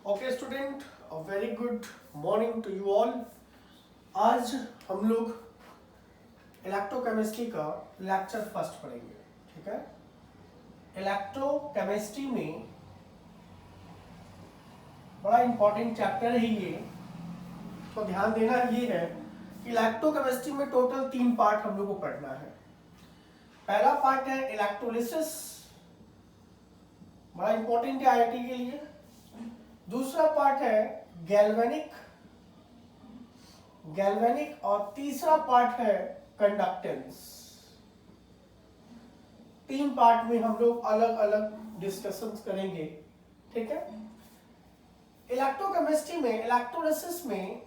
Okay student, a very good morning to you all. आज हम लोग इलेक्ट्रोकेमिस्ट्री का लेक्चर फर्स्ट पढ़ेंगे। ठीक है, इलेक्ट्रोकेमिस्ट्री में बड़ा इंपॉर्टेंट चैप्टर है ये, तो ध्यान देना ये है कि इलेक्ट्रोकेमिस्ट्री में टोटल 3 पार्ट हम लोग को पढ़ना है। पहला पार्ट है इलेक्ट्रोलिसिस, बड़ा इंपॉर्टेंट है आईआईटी के लिए। दूसरा पार्ट है गैल्वेनिक और तीसरा पार्ट है कंडक्टेंस। 3 पार्ट में हम लोग अलग अलग डिस्कशंस करेंगे। ठीक है, इलेक्ट्रोकेमिस्ट्री में इलेक्ट्रोलिसिस में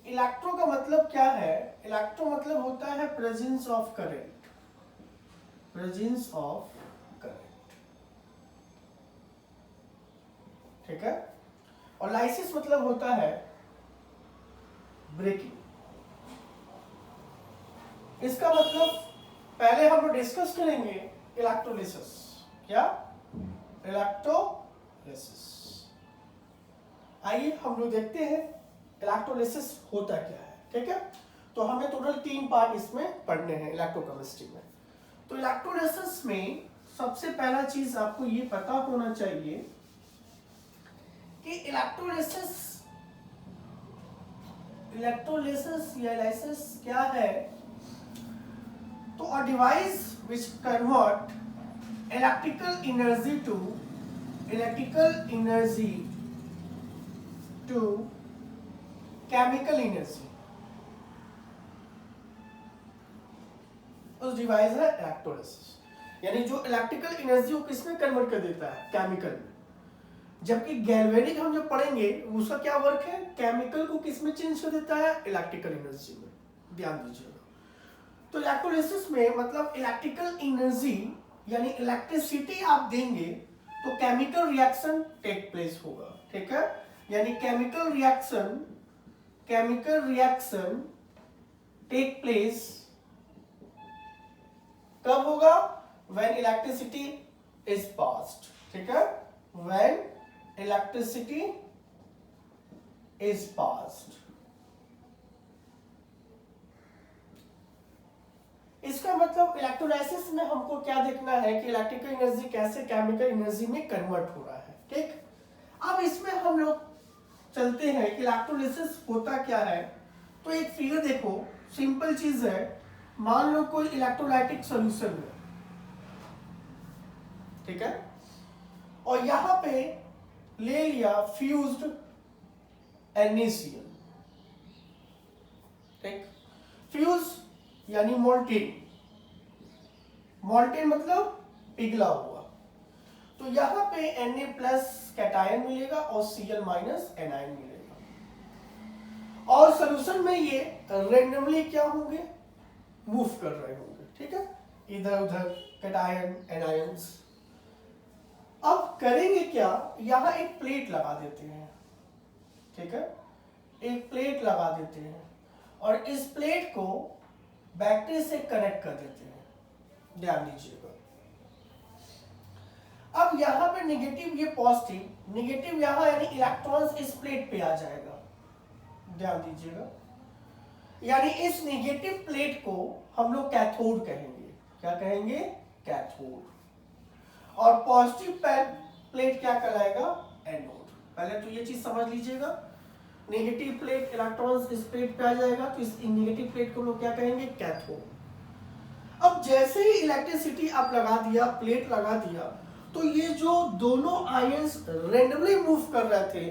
इलेक्ट्रो का मतलब क्या है? इलेक्ट्रो मतलब होता है presence of current, presence of current. ठीक है, और लाइसिस मतलब होता है ब्रेकिंग। इसका मतलब पहले हम लोग डिस्कस करेंगे इलेक्ट्रोलिसिस। क्या? इलेक्ट्रोलिसिस। आइए हम लोग देखते हैं इलेक्ट्रोलिसिस होता क्या है। ठीक है, तो हमें टोटल 3 पार्ट इसमें पढ़ने हैं इलेक्ट्रोकेमिस्ट्री में। तो इलेक्ट्रोलिसिस में सबसे पहला चीज आपको ये पता होना चाहिए कि इलेक्ट्रोलिसिस या लाइसिस क्या है। तो a device which convert electrical energy to chemical energy, उस डिवाइस है इलेक्ट्रोलिसिस। यानी जो इलेक्ट्रिकल एनर्जी को किसमें कन्वर्ट कर देता है? केमिकल में। जबकि गैल्वेनिक हम जो पढ़ेंगे उसका क्या वर्क है? केमिकल को किसमें चेंज कर देता है? इलेक्ट्रिकल एनर्जी में। ध्यान दीजिएगा। तो इलेक्ट्रोलिसिस में मतलब इलेक्ट्रिकल एनर्जी यानी इलेक्ट्रिसिटी आप देंगे तो केमिकल रिएक्शन टेक प्लेस होगा। ठीक है, यानी केमिकल रिएक्शन टेक प्लेस कब होगा? When electricity is passed. ठीक है, व्हेन इलेक्ट्रिसिटी इज पास्ड। इसका मतलब इलेक्ट्रोलाइसिस में हमको क्या देखना है कि इलेक्ट्रिकल एनर्जी कैसे केमिकल एनर्जी में कन्वर्ट हो रहा है। ठीक, अब इसमें हम लोग चलते हैं कि इलेक्ट्रोलिसिस होता क्या है। तो एक फिगर देखो, सिंपल चीज है। मान लो कोई इलेक्ट्रोलाइटिक सॉल्यूशन है, ठीक है, और यहां पे ले लिया फ्यूज्ड NaCl। ठीक, फ्यूज यानी मोल्टेन मतलब पिघला हुआ। तो यहां पे Na प्लस कैटायन मिलेगा और Cl माइनस एनायन मिलेगा। और सॉल्यूशन में ये रेंडमली क्या होंगे? मूव कर रहे होंगे। ठीक है, इधर उधर कैटायन एनायंस। अब करेंगे क्या? यहां एक प्लेट लगा देते हैं। ठीक है, एक प्लेट लगा देते हैं और इस प्लेट को बैटरी से कनेक्ट कर देते हैं। ध्यान दीजिएगा। अब यहां पे नेगेटिव, ये पॉजिटिव, नेगेटिव यहां यानी इलेक्ट्रॉन्स इस प्लेट पे आ जाएगा। ध्यान दीजिएगा, यानी इस नेगेटिव प्लेट को हम लोग कैथोड कहेंगे। क्या कहेंगे? कैथोड। और पॉजिटिव प्लेट क्या कहलाएगा? एनोड। पहले तो ये चीज समझ लीजिएगा, नेगेटिव प्लेट इलेक्ट्रॉन्स इस प्लेट पे आ जाएगा तो इस नेगेटिव प्लेट को लोग क्या कहेंगे? कैथोड। अब जैसे ही इलेक्ट्रिसिटी आप लगा दिया, प्लेट लगा दिया, तो ये जो दोनों आयंस रेंडमली मूव कर रहे थे,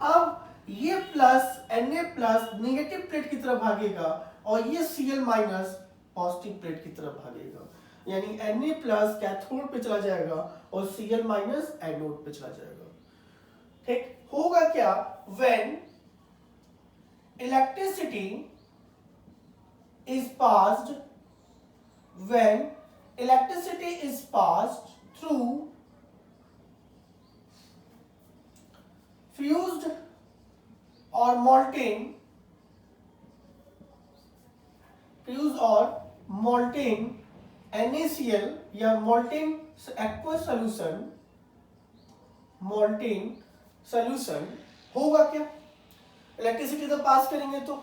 अब ये plus Na plus negative plate की तरफ भागेगा और ये Cl माइनस पॉजिटिव प्लेट की तरफ भागेगा। यानी Na प्लस कैथोड पे चला जाएगा और Cl माइनस एनोड पे चला जाएगा। ठीक, होगा क्या? When electricity is passed through fused or molten NaCl या molten aqueous solution होगा क्या, इलेक्ट्रिसिटी तो पास करेंगे तो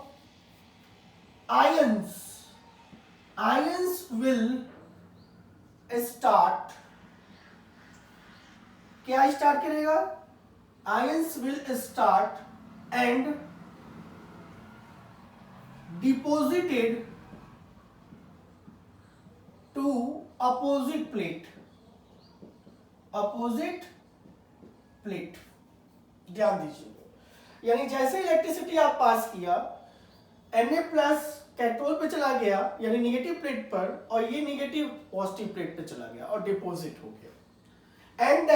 आयंस विल स्टार्ट, क्या स्टार्ट करेगा, ions will start and deposited to opposite plate, ध्यान दीजिए। यानी जैसे इलेक्ट्रिसिटी आप पास किया, Na प्लस कैथोड पे चला गया यानी निगेटिव प्लेट पर, और ये निगेटिव पॉजिटिव प्लेट पे चला गया और डिपॉजिट हो गया। एंड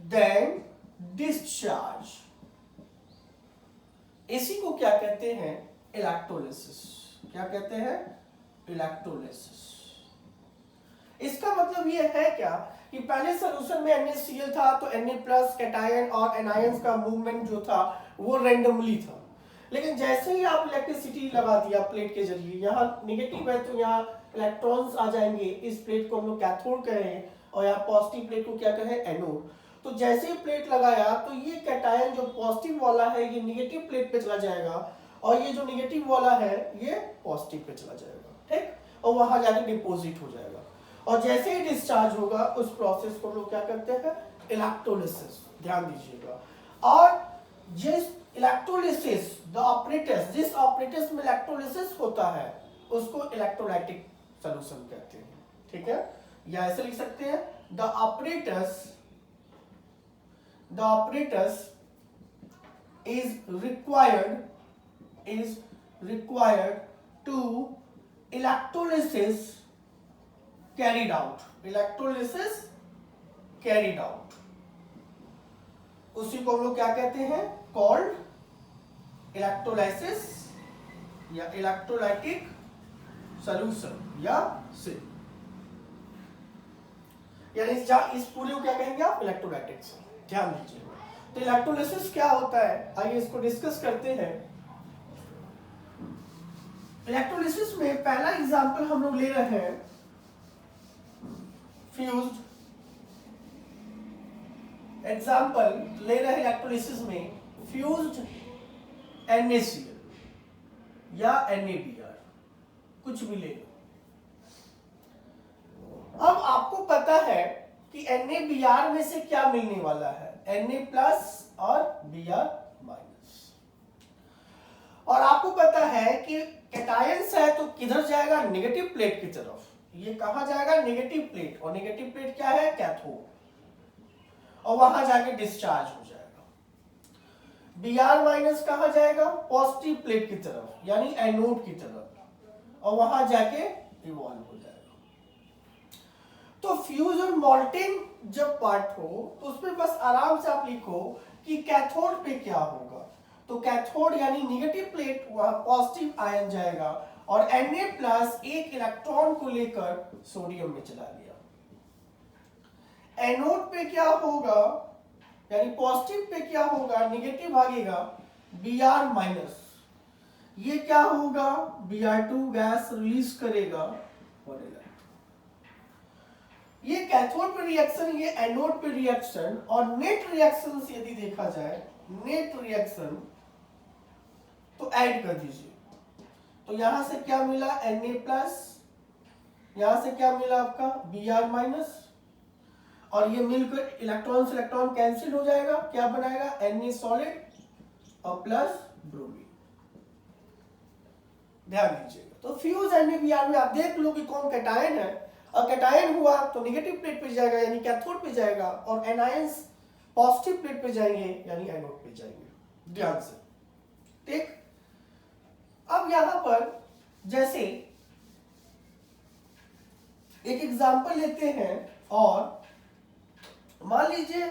देन डिस्चार्ज, इसी को क्या कहते हैं, इलेक्ट्रोलिसिस। क्या कहते हैं, इलेक्ट्रोलिसिस। इसका मतलब ये है क्या कि पहले सॉल्यूशन में NaCl था तो Na प्लस कैटायन और एनायंस का मूवमेंट जो था वो रैंडमली था, लेकिन जैसे ही आप इलेक्ट्रिसिटी लगा दिया प्लेट के जरिए, यहाँ निगेटिव है तो यहाँ इलेक्ट्रॉन्स आ जाएंगे, इस प्लेट को हम लोग कैथोड कहें और यहाँ पॉजिटिव प्लेट को क्या कहें, एनोड। तो जैसे ही प्लेट लगाया तो ये कैटायन जो पॉजिटिव वाला है ये निगेटिव प्लेट पे चला जाएगा, और ये जो निगेटिव वाला है ये पॉजिटिव पे चला जाएगा, ठीक, और वहां जाके डिपोजिट हो जाएगा। और जैसे ही डिस्चार्ज होगा उस प्रोसेस को हम लोग क्या करते हैं, इलेक्ट्रोलिसिस, ध्यान दीजिएगा। और जिस इलेक्ट्रोलिसिस जिस ऑपरेटर्स में इलेक्ट्रोलिसिस होता है उसको इलेक्ट्रोलाइटिक सॉल्यूशन कहते हैं, ठीक है, या ऐसे लिख सकते हैं, the operators is required to electrolysis carried out, उसी को हम लोग क्या कहते हैं, कॉल्ड इलेक्ट्रोलाइसिस या इलेक्ट्रोलाइटिक सॉल्यूशन या सिल, यानी इस पूरे को क्या कहेंगे आप, इलेक्ट्रोलाइटिक्स। ध्यान दीजिए। तो इलेक्ट्रोलिसिस क्या होता है, आइए इसको डिस्कस करते हैं। इलेक्ट्रोलिसिस में पहला एग्जांपल हम लोग ले रहे हैं फ्यूज्ड, इलेक्ट्रोलिसिस में फ्यूज्ड NaCl या NaBr, कुछ भी ले लो। अब आपको पता है कि NaBr में से क्या मिलने वाला है, Na प्लस और Br माइनस, और आपको पता है कि कैटायंस है तो किधर जाएगा, नेगेटिव प्लेट की तरफ, ये कहां जाएगा, नेगेटिव प्लेट, और नेगेटिव प्लेट क्या है, कैथोड, और वहां जाके डिस्चार्ज हो जाएगा। Br माइनस कहां जाएगा, पॉजिटिव प्लेट की तरफ यानी एनोड की तरफ, और वहां जाके इवॉल्व हो जाएगा। तो फ्यूज और मॉल्टिंग जब पार्ट हो तो उसमें बस आराम से आप लिखो कि कैथोड पे क्या होगा, तो कैथोड यानी नेगेटिव प्लेट, वहां पॉजिटिव आयन जाएगा और Na प्लस एक इलेक्ट्रॉन को लेकर सोडियम में चला गया। एनोड पे क्या होगा, यानी पॉजिटिव पे क्या होगा, नेगेटिव भागेगा, Br माइनस, ये क्या होगा, Br2 गैस रिलीज करेगा और ये कैथोड पे रिएक्शन, ये एनोड पे रिएक्शन, और नेट रिएक्शन यदि देखा जाए, नेट रिएक्शन तो ऐड कर दीजिए, तो यहां से क्या मिला, Na प्लस, यहां से क्या मिला आपका Br माइनस, और ये मिलकर इलेक्ट्रॉन से इलेक्ट्रॉन कैंसिल हो जाएगा, क्या बनाएगा, Na सॉलिड और प्लस ब्रोमीन। ध्यान दीजिएगा। तो फ्यूज NaBr में आप देख लो कि कौन कैटायन है, और कैटायन हुआ तो नेगेटिव प्लेट पे जाएगा यानी कैथोड पे जाएगा, और एनायंस पॉजिटिव प्लेट पे जाएंगे यानी एनोड पे जाएंगे। ध्यान से, ठीक। अब यहां पर जैसे एक एग्जांपल लेते हैं, और मान लीजिए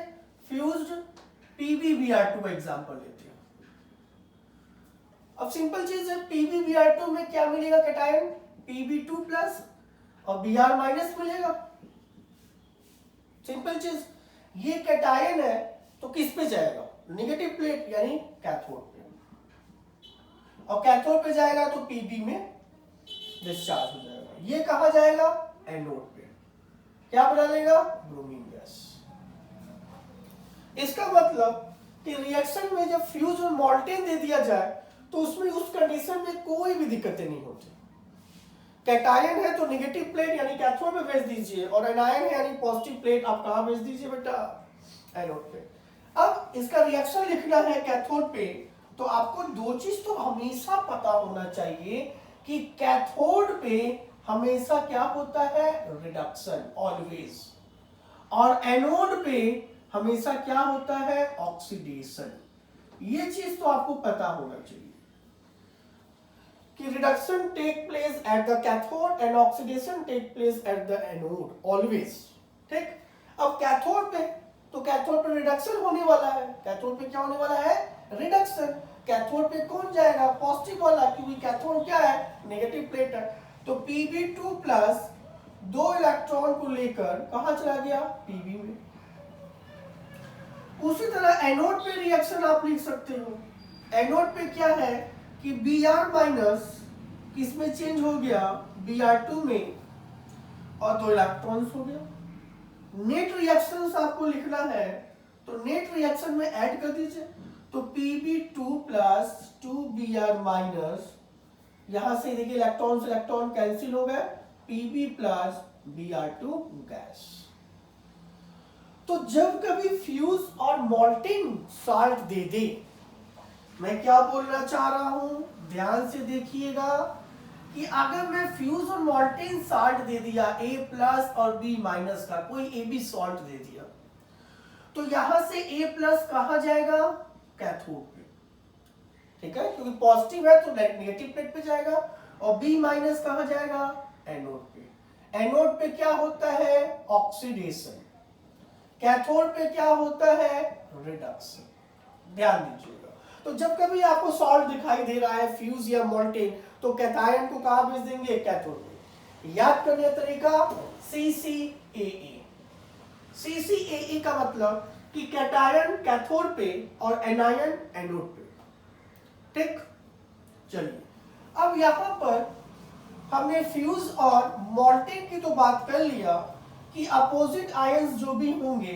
फ्यूज्ड PbBr2 का एग्जांपल लेते हैं। अब सिंपल चीज है, PbBr2 में क्या मिलेगा, कैटायन Pb2 प्लस और Br माइनस मिलेगा। सिंपल चीज, ये कैटायन है तो किस पे जाएगा, नेगेटिव प्लेट यानी कैथोड पे, और कैथोड पे जाएगा तो Pb में डिस्चार्ज हो जाएगा। ये कहां जाएगा, एनोड पे, क्या बना लेगा, ब्रोमीन गैस। इसका मतलब कि रिएक्शन में जब फ्यूज और मॉल्टेन दे दिया जाए तो उसमें उस कंडीशन में कोई भी दिक्कतें नहीं होती। कैटायन है तो नेगेटिव प्लेट यानी कैथोड पे भेज दीजिए, और एनायन है यानी पॉजिटिव प्लेट आप कहाँ भेज दीजिए बेटा, एनोड पे। अब इसका रिएक्शन लिखना है कैथोड पे, तो आपको दो चीज तो हमेशा पता होना चाहिए कि कैथोड पे हमेशा क्या होता है, रिडक्शन ऑलवेज, और एनोड पे हमेशा क्या होता है, ऑक्सीडेशन। ये चीज तो आपको पता होना चाहिए कि reduction take place at the cathode and oxidation take place at the anode always. ठीक, अब कैथोड पे रिडक्शन होने वाला है, कैथोड पे क्या होने वाला है, रिडक्शन। कैथोड पे कौन जाएगा, पॉजिटिव वाला, क्योंकि कैथोड क्या है, नेगेटिव प्लेट है। तो Pb2 प्लस 2 इलेक्ट्रॉन को लेकर कहां चला गया, Pb में। उसी तरह एनोड पे रिएक्शन आप लिख सकते हो। एनोड पे क्या है कि Br माइनस किसमें चेंज हो गया, Br2 में, और 2 इलेक्ट्रॉन्स हो गया। नेट रिएक्शंस आपको लिखना है, तो नेट रिएक्शन में ऐड कर दीजिए, तो Pb2 प्लस 2Br माइनस, यहां से देखिए इलेक्ट्रॉन से इलेक्ट्रॉन कैंसिल हो गए, Pb प्लस Br2 गैस। तो जब कभी फ्यूज और मॉल्टिंग साल्ट दे दे, मैं क्या बोलना चाह रहा हूं, ध्यान से देखिएगा कि अगर मैं फ्यूज और मॉल्टिंग साल्ट दे दिया A प्लस और B माइनस का, कोई AB सॉल्ट दे दिया, तो यहां से A प्लस कहां जाएगा, कैथोड पे। ठीक है, क्योंकि पॉजिटिव है तो नेगेटिव प्लेट पे जाएगा, और B माइनस कहां जाएगा, एनोड पे। एनोड पे क्या होता है, ऑक्सीडेशन। कैथोड पे क्या होता है, रिडक्शन। ध्यान दीजिएगा। तो जब कभी आपको सॉल्ट दिखाई दे रहा है फ्यूज या मॉल्टेन, तो कैटायन को कहां भेज देंगे, कैथोड पे। याद करने का तरीका CCAA। CCAA का मतलब कि कैटायन कैथोड पे और एनायन एनोड पे। ठीक, चलिए अब यहां पर हमने फ्यूज और मॉल्टेन की तो बात कर लिया कि अपोजिट आयंस जो भी होंगे,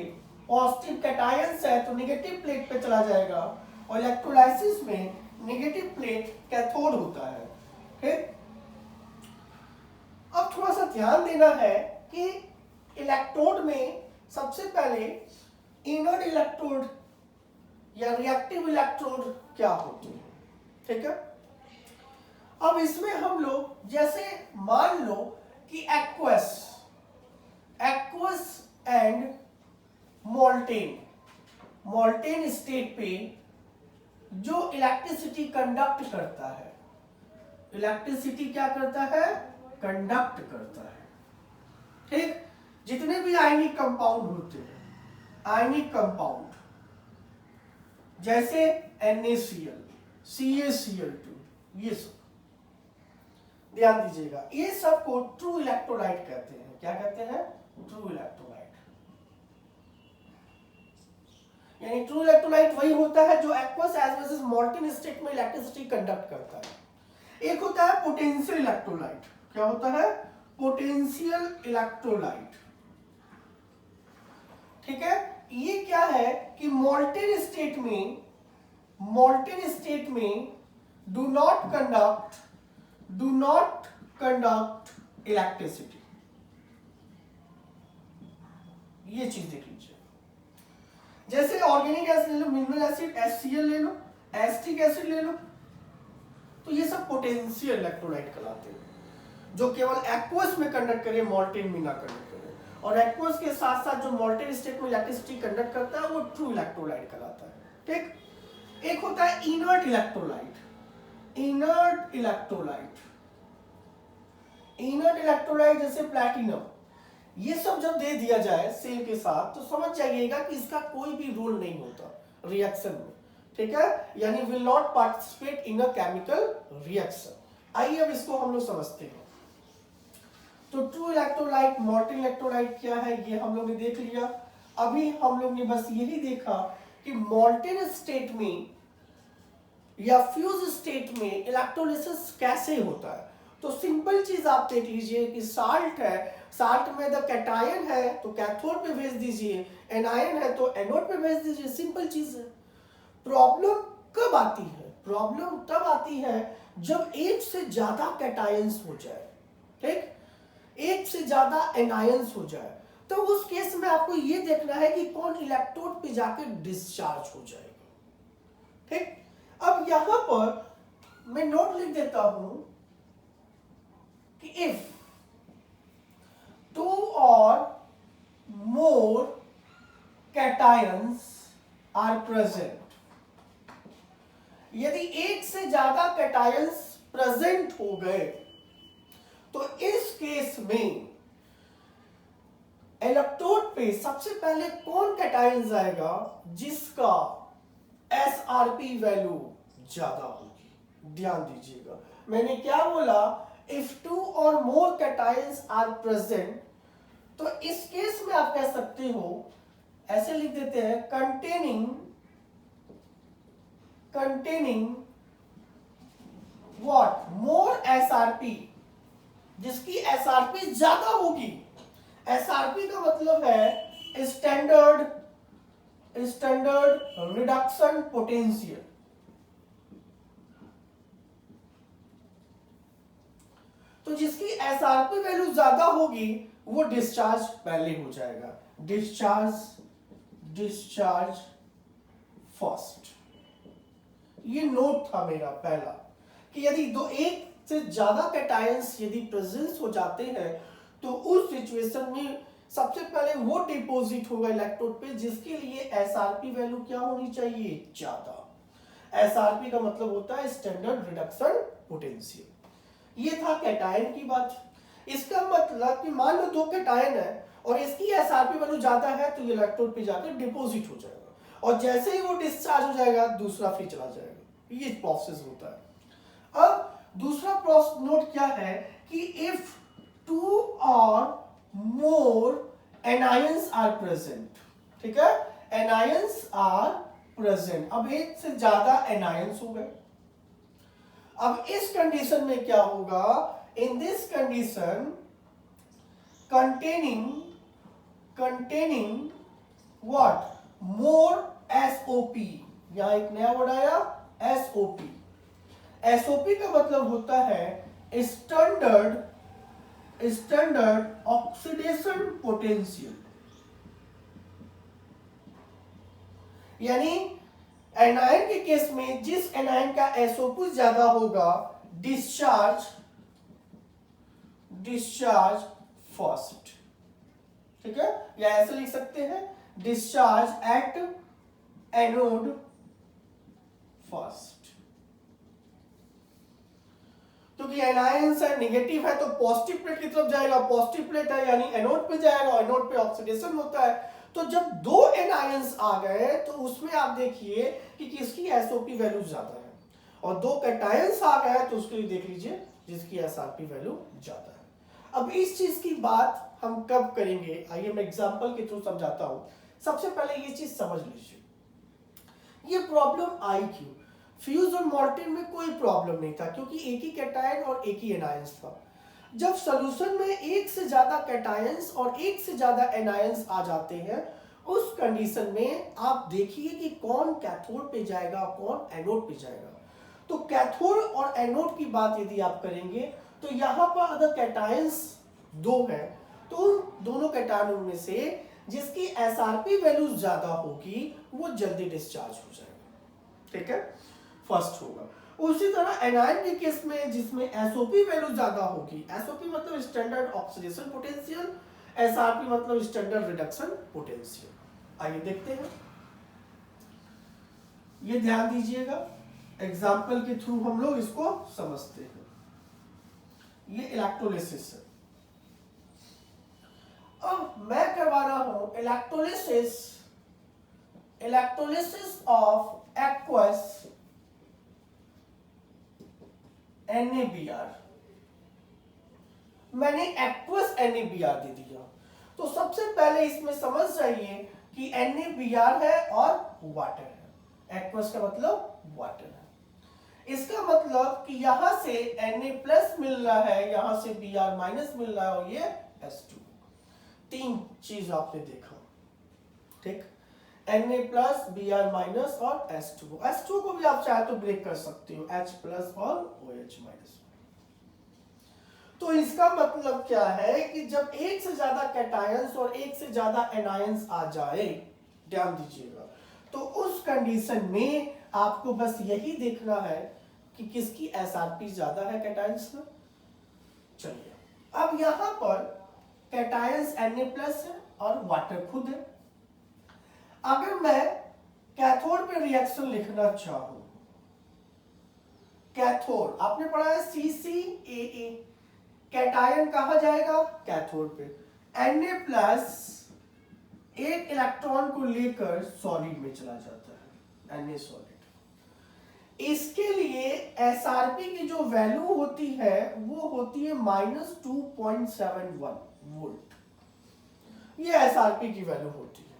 पॉजिटिव कैटायंस है तो नेगेटिव प्लेट पे चला जाएगा, और इलेक्ट्रोलाइसिस में नेगेटिव प्लेट कैथोड होता है। ठीक, अब थोड़ा सा ध्यान देना है कि इलेक्ट्रोड में सबसे पहले इनर्ट इलेक्ट्रोड या रिएक्टिव इलेक्ट्रोड क्या होते हैं। ठीक है, अब इसमें हम लोग जैसे मान लो कि एक्वस एंड मॉल्टेन स्टेट पे जो इलेक्ट्रिसिटी कंडक्ट करता है, इलेक्ट्रिसिटी क्या करता है, कंडक्ट करता है। ठीक, जितने भी आयनिक कंपाउंड होते हैं, आयनिक कंपाउंड जैसे NaCl, CaCl2, ये सब ध्यान दीजिएगा, ये सब को ट्रू इलेक्ट्रोलाइट कहते हैं। क्या कहते हैं, ट्रू इलेक्ट्रोलाइट। यानी ट्रू इलेक्ट्रोलाइट वही होता है जो aqueous as well as molten state में इलेक्ट्रिसिटी कंडक्ट करता है। एक होता है पोटेंशियल इलेक्ट्रोलाइट। क्या होता है, पोटेंशियल इलेक्ट्रोलाइट। ठीक है, ये क्या है कि मॉल्टेन स्टेट में डू नॉट कंडक्ट इलेक्ट्रिसिटी। ये चीज देख लीजिए, जैसे ऑर्गेनिक एसिड ले लो, मिनरल एसिड HCl ले लो, एसिटिक एसिड ले लो, तो ये सब पोटेंशियल इलेक्ट्रोलाइट कहलाते हैं, जो केवल एक्वस में कंडक्ट करे, मॉल्टेन में ना कंडक्ट करे। और एक्वस के साथ साथ जो मॉल्टेन स्टेट में इलेक्ट्रिसिटी कंडक्ट करता है वो ट्रू इलेक्ट्रोलाइट कहलाता है। ठीक, एक होता है इनर्ट इलेक्ट्रोलाइट। इनर्ट इलेक्ट्रोलाइट जैसे प्लैटिनम, ये सब जब दे दिया जाए सेल के साथ तो समझ जाइएगा कि इसका कोई भी रोल नहीं होता रिएक्शन में। ठीक है, यानी will not participate in a chemical reaction. आइए अब इसको हम लोग समझते हैं। तो ट्रू इलेक्ट्रोलाइट, मॉल्टेन इलेक्ट्रोलाइट क्या है ये हम लोग ने देख लिया। अभी हम लोग ने बस यही देखा कि मॉल्टेन स्टेट में या फ्यूज स्टेट में इलेक्ट्रोलिसिस कैसे होता है। तो सिंपल चीज आप देख लीजिए कि साल्ट है, साल्ट में द कैटायन है तो कैथोड पे भेज दीजिए, एनायन है तो एनोड पे भेज दीजिए, सिंपल चीज है। प्रॉब्लम कब आती है? प्रॉब्लम तब आती है जब एक से ज्यादा कैटायंस हो जाए, ठीक, एक से ज्यादा एनायंस हो जाए। तो उस केस में आपको यह देखना है कि कौन इलेक्ट्रोड पे जाकर डिस्चार्ज हो जाएगा, ठीक। अब यहां पर मैं नोट लिख देता हूं कि if 2 or more cations are present, यदि एक से ज्यादा कैटायंस प्रेजेंट हो गए तो इस केस में इलेक्ट्रोड पे सबसे पहले कौन कैटायन आएगा जिसका एसआरपी वैल्यू ज्यादा होगी। ध्यान दीजिएगा, मैंने क्या बोला, if 2 or more cations are present, तो इस केस में आप कह सकते हो, ऐसे लिख देते हैं, containing what more SRP, जिसकी SRP ज्यादा होगी। SRP का मतलब है स्टैंडर्ड रिडक्शन पोटेंशियल। तो जिसकी एसआरपी वैल्यू ज्यादा होगी वो डिस्चार्ज पहले हो जाएगा, डिस्चार्ज फर्स्ट। ये नोट था मेरा पहला कि यदि एक से ज्यादा कैटायंस यदि प्रेजेंस हो जाते हैं तो उस सिचुएशन में सबसे पहले वो डिपॉजिट होगा इलेक्ट्रोड पे जिसके लिए एसआरपी वैल्यू क्या होनी चाहिए, ज्यादा। एसआरपी का मतलब होता है स्टैंडर्ड रिडक्शन पोटेंशियल। ये था कैटायन की बात। इसका मतलब कि मान लो 2 कैटायन है और इसकी एसआरपी वैल्यू ज्यादा है तो ये इलेक्ट्रोड पे जाकर डिपॉजिट हो जाएगा और जैसे ही वो डिस्चार्ज हो जाएगा दूसरा फ्री चला जाएगा। ये प्रोसेस होता है। अब दूसरा प्रोसेस नोट क्या है कि if 2 or more anions are present, ठीक है, anions are present। अब एक से ज्यादा anions हो गए। अब इस कंडीशन में क्या होगा, in this condition containing what more SOP, यहां एक नया वर्ड आया SOP। SOP का मतलब होता है स्टैंडर्ड ऑक्सीडेशन पोटेंशियल, यानी एनायन के केस में जिस एनायन का एसओपी ज्यादा होगा डिस्चार्ज फर्स्ट, ठीक है, या ऐसे लिख सकते हैं डिस्चार्ज एट एनोड फर्स्ट। क्योंकि एनायंस है नेगेटिव है तो पॉजिटिव प्लेट की तरफ जाएगा, पॉजिटिव प्लेट है यानी एनोड पे जाएगा, एनोड पे ऑक्सीडेशन होता है। तो जब 2 एनायंस आ गए तो उसमें आप देखिए कि किसकी एसओपी वैल्यू ज्यादा है और 2 कैटायंस आ गए तो उसके लिए देख लीजिए जिसकी एसआरपी वैल्यू ज्यादा है। अब इस चीज की बात हम कब करेंगे, आइए मैं एग्जांपल के थ्रू समझाता हूं। सबसे पहले ये चीज समझ लीजिए, ये प्रॉब्लम आई क्यों। फ्यूज और मॉर्टिन में कोई प्रॉब्लम नहीं था क्योंकि एक ही कैटायन और एक ही एनायंस था। जब सॉल्यूशन में एक से ज्यादा कैटायंस और एक से ज्यादा एनायंस आ जाते हैं उस कंडीशन में आप देखिए कि कौन कैथोड पे जाएगा कौन एनोड पे जाएगा। तो कैथोड और एनोड की बात यदि आप करेंगे तो यहां पर अगर कैटायंस 2 है तो उन दोनों कैटायनों में से जिसकी एसआरपी वैल्यू ज्यादा होगी वो जल्दी डिस्चार्ज हो जाएगा, ठीक है, फर्स्ट होगा। उसी तरह एनायन के केस में जिसमें एसओपी वैल्यू ज्यादा होगी, एसओपी मतलब स्टैंडर्ड ऑक्सीडेशन पोटेंशियल, एसआरपी मतलब स्टैंडर्ड रिडक्शन पोटेंशियल। आइए देखते हैं, ये ध्यान दीजिएगा, एग्जाम्पल के थ्रू हम लोग इसको समझते हैं। ये इलेक्ट्रोलिसिस है। अब मैं करवा रहा हूं इलेक्ट्रोलिसिस ऑफ एक्वस NaBr। मैंने एक्वस NaBr दे दिया तो सबसे पहले इसमें समझ जाइए कि NaBr है और वाटर है। एक्वस का मतलब वाटर है। इसका मतलब कि यहां से Na+ मिल रहा है, यहां से Br- मिल रहा है और ये S2। 3 चीज आपने देखा, ठीक। Na प्लस Br माइनस और H2O। H2O को भी आप चाहे तो ब्रेक कर सकते हो, H प्लस और OH माइनस। तो इसका मतलब क्या है कि जब एक से ज्यादा कैटायंस और एक से ज्यादा एनायंस आ जाए, ध्यान दीजिएगा, तो उस कंडीशन में आपको बस यही देखना है कि किसकी एसआरपी ज्यादा है कैटायंस में। चलिए, अब यहां पर कैटायंस Na प्लस है और वाटर खुद है। अगर मैं कैथोड पे रिएक्शन लिखना चाहूं, कैथोड आपने पढ़ा है CCAA, कैटायन कहा जाएगा कैथोड पे। Na प्लस एक इलेक्ट्रॉन को लेकर सॉलिड में चला जाता है, Na सॉलिड। इसके लिए एसआरपी की जो वैल्यू होती है वो होती है -2.71 वोल्ट। ये एसआरपी की वैल्यू होती है,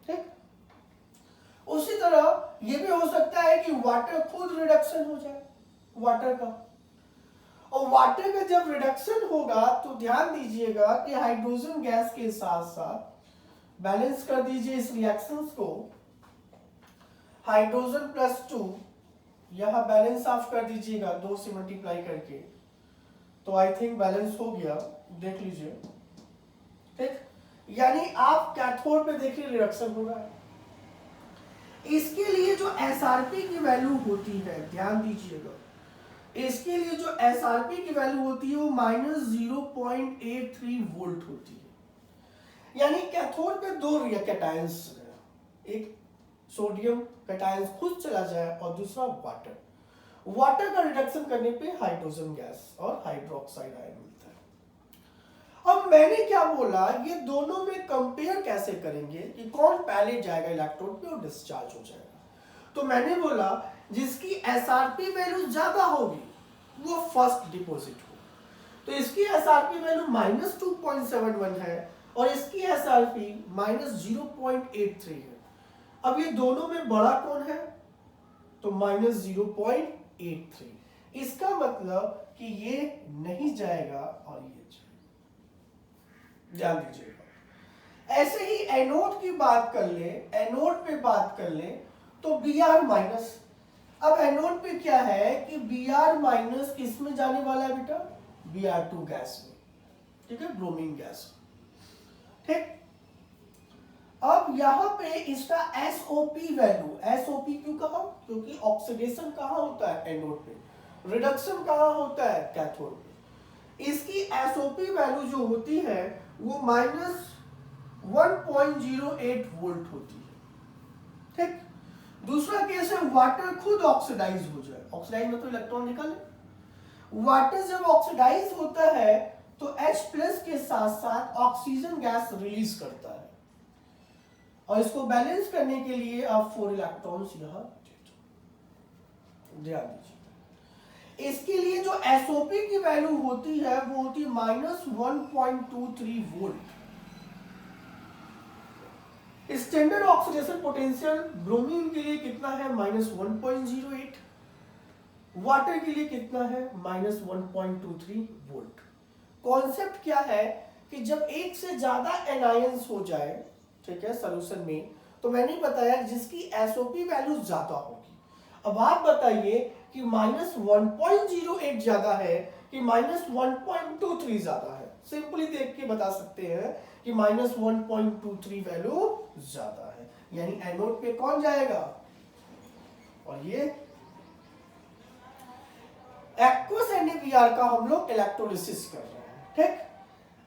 ठीक। उसी तरह ये भी हो सकता है कि वाटर खुद रिडक्शन हो जाए, वाटर का। और वाटर का जब रिडक्शन होगा तो ध्यान दीजिएगा कि हाइड्रोजन गैस के साथ साथ बैलेंस कर दीजिए इस रिएक्शंस को। हाइड्रोजन प्लस 2 यहां बैलेंस ऑफ कर दीजिएगा 2 से मल्टीप्लाई करके, तो आई थिंक बैलेंस हो गया, देख लीजिए, ठीक। यानी आप कैथोड पे देखिए रिडक्शन हो रहा है। इसके लिए जो एसआरपी की वैल्यू होती है, ध्यान दीजिएगा, इसके लिए जो एसआरपी की वैल्यू होती है वो -0.83 वोल्ट होती है। यानी कैथोड पे दो कैटायंस, एक सोडियम कैटायंस खुद चला जाए और दूसरा वाटर। वाटर का रिडक्शन करने पे हाइड्रोजन गैस और हाइड्रोक्साइड आयन मिलता है। अब मैंने क्या बोला, ये दोनों में कंपेयर कैसे करेंगे कि कौन पहले जाएगा इलेक्ट्रोड पे और डिस्चार्ज हो जाएगा। तो मैंने बोला जिसकी एसआरपी वैल्यू ज्यादा होगी वो फर्स्ट डिपॉजिट हो। तो इसकी एसआरपी वैल्यू -2.71 है और इसकी एसआरपी -0.83 है। अब ये दोनों में बड़ा कौन है, तो -0.83। इसका मतलब कि ये नहीं जाएगा और ये जाएगा, ध्यान दीजिएगा। ऐसे ही एनोड की बात कर ले, एनोड पे बात कर ले तो Br माइनस। अब एनोड पे क्या है कि Br माइनस किस में जाने वाला है बेटा, Br2 गैस में, ठीक है, ब्रोमीन गैस, ठीक। अब यहां पे इसका SOP वैल्यू, SOP क्यों कहा, क्योंकि ऑक्सीडेशन कहां होता है एनोड पे, रिडक्शन कहां होता है कैथोड पे। इसकी SOP वैल्यू जो होती है वो -1.08 वोल्ट होती है, ठीक। दूसरा केस है वाटर खुद ऑक्सीडाइज हो जाए, ऑक्सीडाइज मतलब इलेक्ट्रॉन निकाले। वाटर जब ऑक्सीडाइज होता है तो H प्लस के साथ साथ ऑक्सीजन गैस रिलीज करता है और इसको बैलेंस करने के लिए आप 4 इलेक्ट्रॉन्स यहां देते हो, ध्यान दीजिए। इसके लिए जो एसओपी की वैल्यू होती है वो होती है -1.23 volt. Standard oxidation potential bromine के लिए कितना है, -1.08। वाटर के लिए कितना है, -1.23 वोल्ट। कॉन्सेप्ट क्या है कि जब एक से ज्यादा एनायंस हो जाए, ठीक है, सॉल्यूशन में, तो मैंने बताया जिसकी एसओपी वैल्यू ज्यादा होगी। अब आप बताइए कि -1.08 ज्यादा है कि -1.23 ज्यादा है। सिंपली देख के बता सकते हैं कि -1.23 वैल्यू ज्यादा है, यानी एनोड पे कौन जाएगा, और ये एक्वस NaBr का हम लोग इलेक्ट्रोलिसिस कर रहे हैं, ठीक।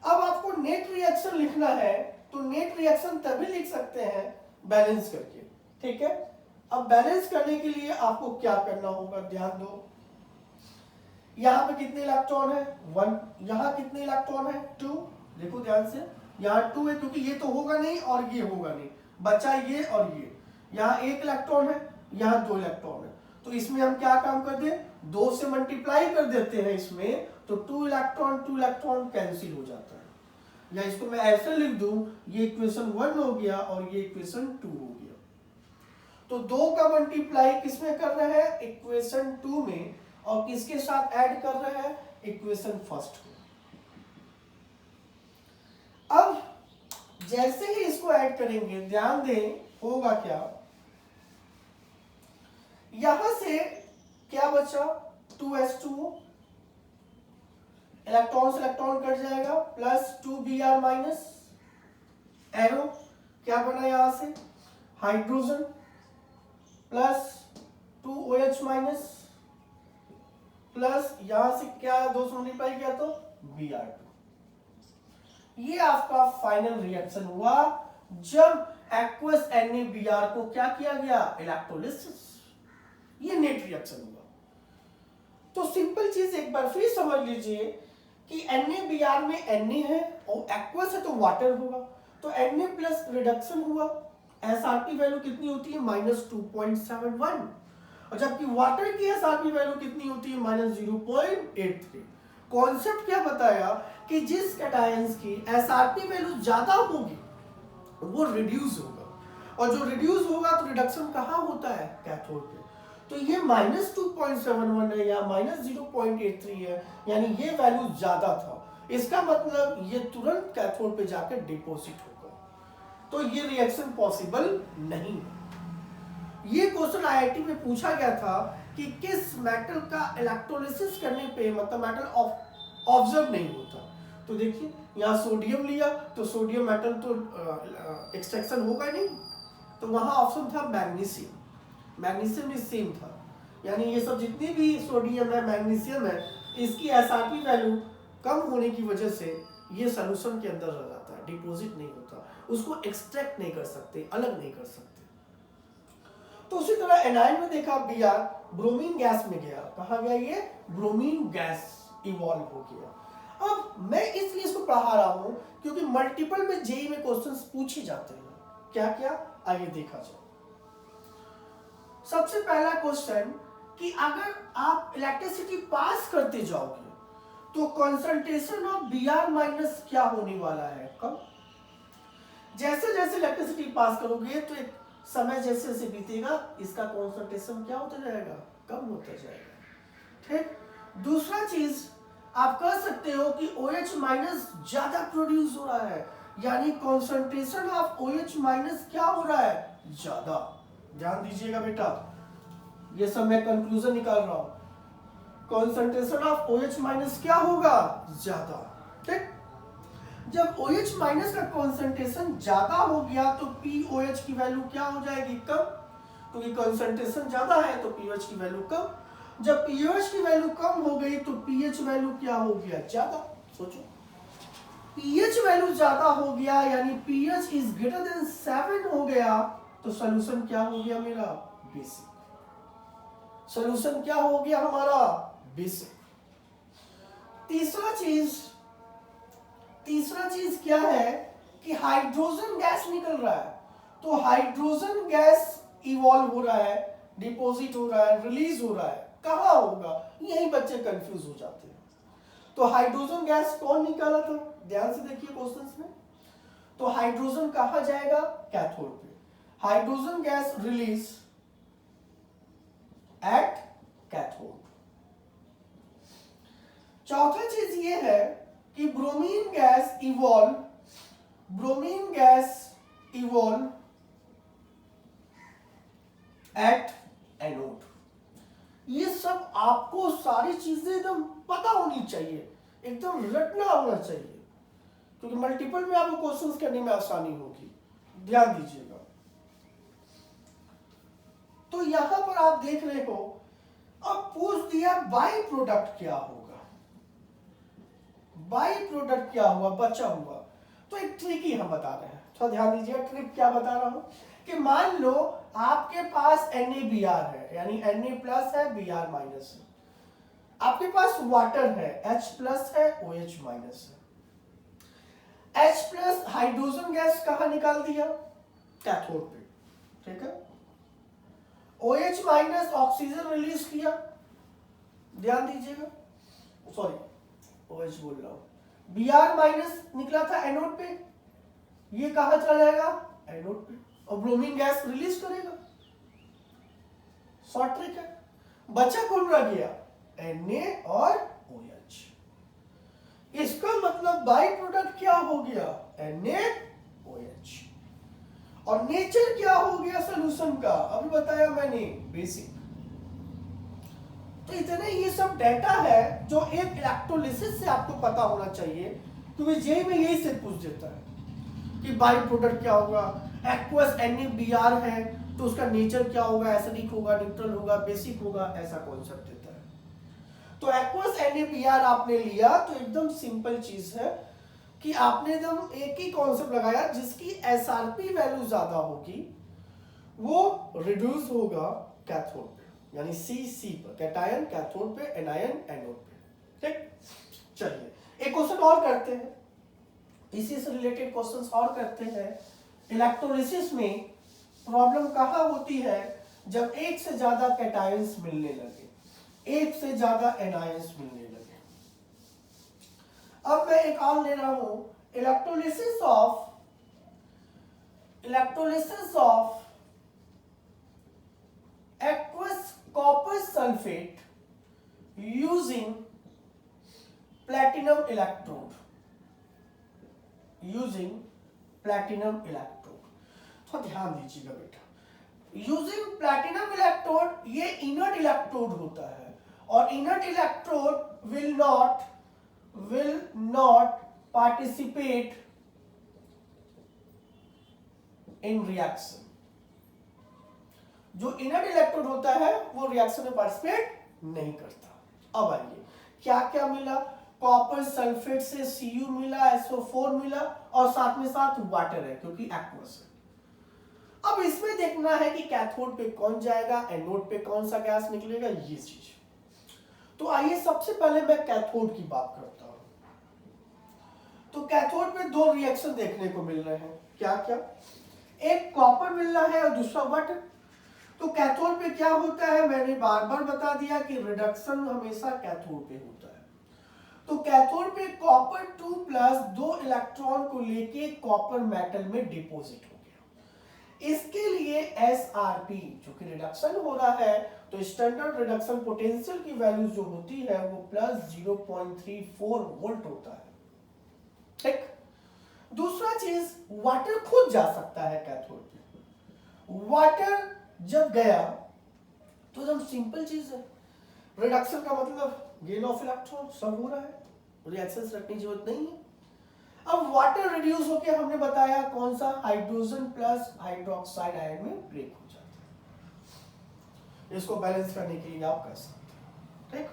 अब आपको नेट रिएक्शन लिखना है तो नेट रिएक्शन तभी लिख सकते हैं बैलेंस करके, ठीक है। अब बैलेंस करने के लिए आपको क्या करना होगा, ध्यान दो, यहां पे कितने इलेक्ट्रॉन है, 1, यहां कितने इलेक्ट्रॉन है, 2। देखो ध्यान से, यहां 2 है क्योंकि ये तो होगा नहीं और ये होगा नहीं, बचा ये और ये। यहां 1 इलेक्ट्रॉन है, यहां 2 इलेक्ट्रॉन है, तो इसमें हम क्या काम कर दे, 2 से मल्टीप्लाई कर देते हैं इसमें, तो 2 इलेक्ट्रॉन कैंसिल हो जाता है। या इसको मैं ऐसे लिख दूं, ये इक्वेशन 1 हो गया और ये इक्वेशन 2 हो गया। तो 2 का मल्टीप्लाई किसमें कर रहे हैं, इक्वेशन 2 में, और किसके साथ ऐड कर रहे हैं, इक्वेशन फर्स्ट में। अब जैसे ही इसको ऐड करेंगे, ध्यान दें होगा क्या, यहां से क्या बचा 2H2O, इलेक्ट्रॉन से इलेक्ट्रॉन कट जाएगा, प्लस 2Br माइनस, एरो क्या बना यहां से hydrogen, plus 2OH minus, plus यहां से क्या 2 से मल्टीप्लाई किया तो Br2। ये आपका फाइनल रिएक्शन हुआ जब एक्वस NaBr को क्या किया गया इलेक्ट्रोलिसिस। ये नेट रिएक्शन हुआ। तो सिंपल चीज एक बार फिर समझ लीजिए कि NaBr में Na है और एक्वस है तो वाटर होगा, तो Na प्लस रिडक्शन हुआ, SRP वैल्यू कितनी होती है -2.71, और जबकि वाटर की SRP वैल्यू कितनी होती है -0.83। कॉन्सेप्ट क्या बताया कि जिस कैटायंस की SRP वैल्यू ज्यादा होगी वो रिड्यूस होगा, और जो रिड्यूस होगा तो रिडक्शन कहाँ होता है कैथोड पे। तो ये -2.71 है या -0.83 है, यानी ये वैल्यू ज्यादा था, इसका मतलब ये तुरंत कैथोड पे जाकर डिपॉजिट होगा, तो ये रिएक्शन पॉसिबल नहीं है। ये क्वेश्चन IIT में पूछा गया था कि किस मेटल का इलेक्ट्रोलिसिस करने पे मतलब मेटल ऑब्जर्व नहीं होता। तो देखिए यहाँ सोडियम लिया तो सोडियम मेटल तो एक्सट्रैक्शन होगा नहीं, तो वहां ऑप्शन था मैग्नीशियम, मैग्नीशियम भी सेम था, यानी ये सब जितनी भी सोडियम है मैग्नीशियम है, इसकी SRP वैल्यू कम होने की वजह से ये सोल्यूशन के अंदर रह जाता है, डिपॉजिट नहीं होता, उसको एक्सट्रैक्ट नहीं कर सकते, अलग नहीं कर सकते। तो उसी तरह एनाइन में देखा Br ब्रोमीन गैस में गया, कहा गया ये ब्रोमीन गैस इवॉल्व हो गया। अब मैं इसलिए इसको पढ़ा रहा हूं क्योंकि मल्टीपल में जेई में क्वेश्चंस पूछे जाते हैं। क्या क्या आइए देखा जाए। सबसे पहला क्वेश्चन कि अगर आप इलेक्ट्रिसिटी पास करते जाओगे तो कंसंट्रेशन ऑफ Br माइनस क्या होने वाला है कम। जैसे जैसे इलेक्ट्रिसिटी पास करोगे तो एक समय जैसे जैसे बीतेगा इसका कंसंट्रेशन क्या होता जाएगा कम होता जाएगा। ठीक, दूसरा चीज आप कह सकते हो कि OH माइनस ज्यादा प्रोड्यूस हो रहा है, यानी कंसंट्रेशन ऑफ OH माइनस क्या हो रहा है ज्यादा। ध्यान दीजिएगा बेटा, ये सब मैं कंक्लूजन निकाल रहा हूं, कंसंट्रेशन ऑफ OH माइनस क्या होगा ज्यादा। ठीक, जब OH माइनस का कंसंट्रेशन ज्यादा हो गया तो POH की वैल्यू क्या हो जाएगी कम, क्योंकि कंसंट्रेशन ज्यादा है तो pH की वैल्यू कम। जब pH की वैल्यू कम हो गई तो pH वैल्यू क्या हो गया ज्यादा। सोचो pH वैल्यू ज्यादा हो गया यानी pH इज ग्रेटर देन 7 हो गया, तो सॉल्यूशन क्या हो गया मेरा बेसिक। सॉल्यूशन क्या हो गया हमारा बेसिक। तीसरा चीज क्या है कि हाइड्रोजन गैस निकल रहा है, तो हाइड्रोजन गैस इवॉल्व हो रहा है, डिपॉजिट हो रहा है, रिलीज हो रहा है, कहां होगा यही बच्चे कंफ्यूज हो जाते हैं। तो हाइड्रोजन गैस कौन निकाला था, ध्यान से देखिए क्वेश्चंस में। तो हाइड्रोजन कहां जाएगा कैथोड पे, hydrogen gas release at cathode. चौथा चीज ये है कि bromine gas evolve at anode. ये सब आपको सारी चीजें एकदम पता होनी चाहिए, एकदम रटना होना चाहिए, क्योंकि मल्टीपल में आपको क्वेश्चंस करने में आसानी होगी। ध्यान दीजिएगा। तो यहां पर आप देख रहे हो, अब पूछ दिया बाई प्रोडक्ट क्या होगा, बाई प्रोडक्ट क्या हुआ बचा हुआ। तो एक ट्रिक ही हम बता रहे हैं, थोड़ा ध्यान दीजिएगा। ट्रिक क्या बता रहा हूं कि मान लो आपके पास NaBr है, यानी Na प्लस है Br माइनस है, आपके पास वाटर है H प्लस है OH माइनस है। H प्लस हाइड्रोजन गैस कहां निकाल दिया कैथोड पे, ठीक है। OH माइनस ऑक्सीजन रिलीज किया, ध्यान दीजिएगा, सॉरी OH बोल रहा हूं। Br माइनस निकला था एनोड पे, ये कहां चला जाएगा एनोड पे, और ब्रोमीन गैस रिलीज करेगा। शॉर्ट ट्रिक है। बचा कौन रह गया Na और OH। इसका मतलब बाई प्रोडक्ट क्या हो गया NaOH। और नेचर क्या हो गया सॉल्यूशन का, अभी बताया मैंने, बेसिक। तो इतने ये सब डाटा है जो एक इलेक्ट्रोलिसिस से आपको पता होना चाहिए, क्योंकि जेई में यही से पूछ देता है कि बाई प्रोडक्ट क्या होगा। एक्वस NaBr है तो उसका नेचर क्या होगा, एसिडिक होगा, न्यूट्रल होगा, बेसिक होगा, ऐसा कॉन्सेप्ट देता है। तो एक्वस NaBr आपने लिया तो एकदम सिंपल चीज है कि आपने एकदम एक ही कॉन्सेप्ट लगाया, जिसकी एसआरपी वैल्यू ज्यादा होगी वो रिड्यूस होगा कैथोड पे, यानी सी पर, कैटायन कैथोड पे, एनायन एनोड पे। ठीक, चलिए एक क्वेश्चन और करते हैं, इसी से रिलेटेड क्वेश्चंस और करते हैं। इलेक्ट्रोलिसिस में प्रॉब्लम कहाँ होती है, जब एक से ज्यादा कैटायंस मिलने लगे, एक से ज्यादा एनायंस मिलने लगे। अब मैं एक और ले रहा हूं, electrolysis of aqueous copper sulfate using platinum electrode, तो ध्यान दीजिएगा बेटा, यूजिंग प्लैटिनम इलेक्ट्रोड, ये इनर्ट इलेक्ट्रोड होता है, और inert electrode will not participate in reaction. जो इनर्ट इलेक्ट्रोड होता है वो रिएक्शन में पार्टिसिपेट नहीं करता। अब आइए क्या क्या मिला, कॉपर सल्फेट से Cu मिला, SO4 मिला, और साथ में साथ वाटर है क्योंकि एक्वस है। अब इसमें देखना है कि कैथोड पे कौन जाएगा, एनोड पे कौन सा गैस निकलेगा, ये चीज। तो आइए सबसे पहले मैं कैथोड की बात करता हूं। तो कैथोड पे दो रिएक्शन देखने को मिल रहे हैं, क्या क्या, एक कॉपर मिल रहा है और दूसरा वाटर। तो कैथोड पे क्या होता है, मैंने बार बार बता दिया कि रिडक्शन हमेशा कैथोड पे होता है। तो कैथोड पे कॉपर 2+ 2 इलेक्ट्रॉन को लेके कॉपर मेटल में डिपॉजिट हो गया। इसके लिए SRP जो कि रिडक्शन हो रहा है, तो स्टैंडर्ड रिडक्शन पोटेंशियल की वैल्यू जो होती है वो +0.34 वोल्ट होता है। ठीक, दूसरा चीज, वाटर खुद जा सकता है कैथोड पे। वाटर जब गया तो एकदम सिंपल चीज है, रिडक्शन का मतलब गेन ऑफ इलेक्ट्रॉन, सब हो रहा है, रिएक्शंस रखने की जरूरत नहीं है। अब वाटर रिड्यूस होकर हमने बताया कौन सा, हाइड्रोजन प्लस हाइड्रोक्साइड आयन में ब्रेक हो जाता है। इसको बैलेंस करने के लिए आप कर सकते हैं। ठीक,